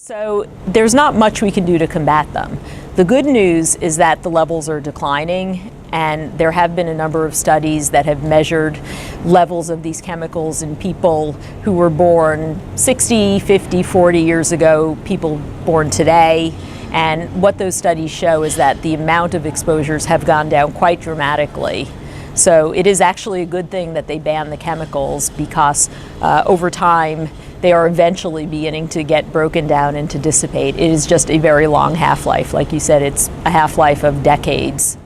So there's not much we can do to combat them. The good news is that the levels are declining, and there have been a number of studies that have measured levels of these chemicals in people who were born 60, 50, 40 years ago, people born today. And what those studies show is that the amount of exposures have gone down quite dramatically. So it is actually a good thing that they ban the chemicals, because over time they are eventually beginning to get broken down and to dissipate. It is just a very long half-life. Like you said, it's a half-life of decades.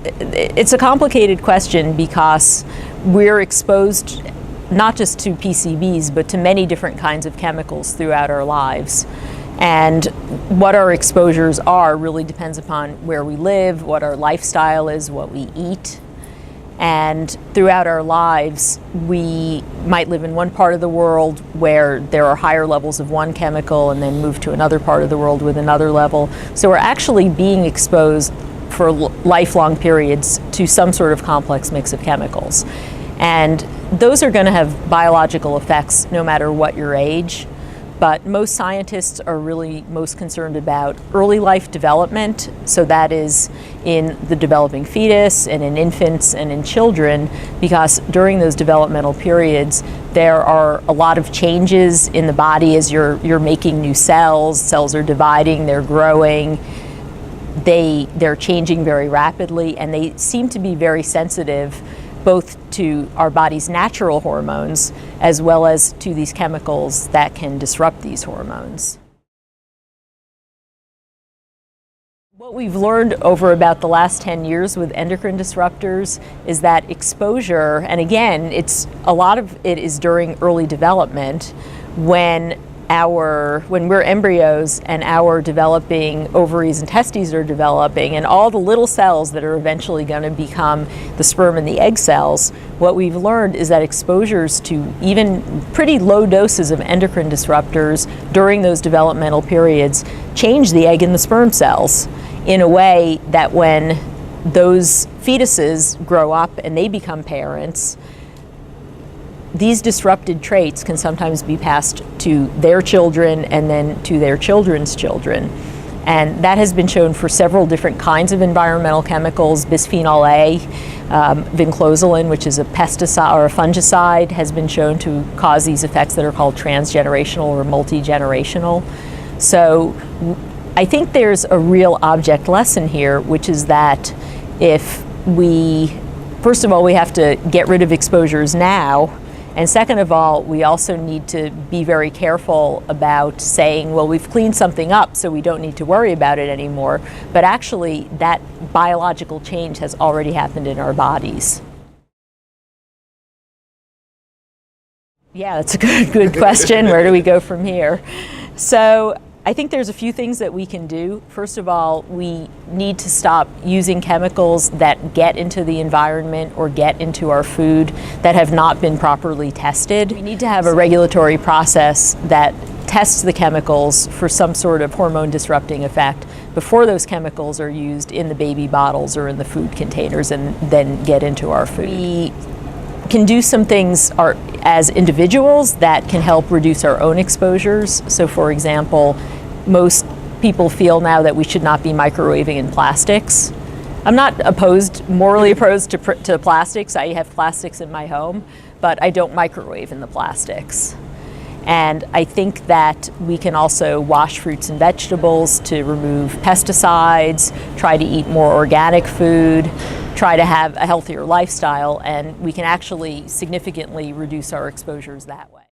It's a complicated question because we're exposed not just to PCBs, but to many different kinds of chemicals throughout our lives. And what our exposures are really depends upon where we live, what our lifestyle is, what we eat. And throughout our lives, we might live in one part of the world where there are higher levels of one chemical and then move to another part of the world with another level. So we're actually being exposed for lifelong periods to some sort of complex mix of chemicals. And those are going to have biological effects no matter what your age. But most scientists are really most concerned about early life development. So that is in the developing fetus and in infants and in children, because during those developmental periods, there are a lot of changes in the body as you're making new cells. Cells are dividing, they're growing. They're changing very rapidly, and they seem to be very sensitive both to our body's natural hormones as well as to these chemicals that can disrupt these hormones. What we've learned over about the last 10 years with endocrine disruptors is that exposure, and again, a lot of it is during early development when we're embryos and our developing ovaries and testes are developing, and all the little cells that are eventually going to become the sperm and the egg cells. What we've learned is that exposures to even pretty low doses of endocrine disruptors during those developmental periods change the egg and the sperm cells in a way that when those fetuses grow up and they become parents, these disrupted traits can sometimes be passed to their children and then to their children's children. And that has been shown for several different kinds of environmental chemicals. Bisphenol A, vinclozolin, which is a pesticide or a fungicide, has been shown to cause these effects that are called transgenerational or multi-generational. So I think there's a real object lesson here, which is that first of all, we have to get rid of exposures now. And second of all, we also need to be very careful about saying, well, we've cleaned something up, so we don't need to worry about it anymore. But actually, that biological change has already happened in our bodies. Yeah, that's a good question. Where do we go from here? So I think there's a few things that we can do. First of all, we need to stop using chemicals that get into the environment or get into our food that have not been properly tested. We need to have a regulatory process that tests the chemicals for some sort of hormone disrupting effect before those chemicals are used in the baby bottles or in the food containers and then get into our food. We can do some things as individuals that can help reduce our own exposures. So for example, most people feel now that we should not be microwaving in plastics. I'm not morally opposed to plastics. I have plastics in my home, but I don't microwave in the plastics. And I think that we can also wash fruits and vegetables to remove pesticides, try to eat more organic food, try to have a healthier lifestyle, and we can actually significantly reduce our exposures that way.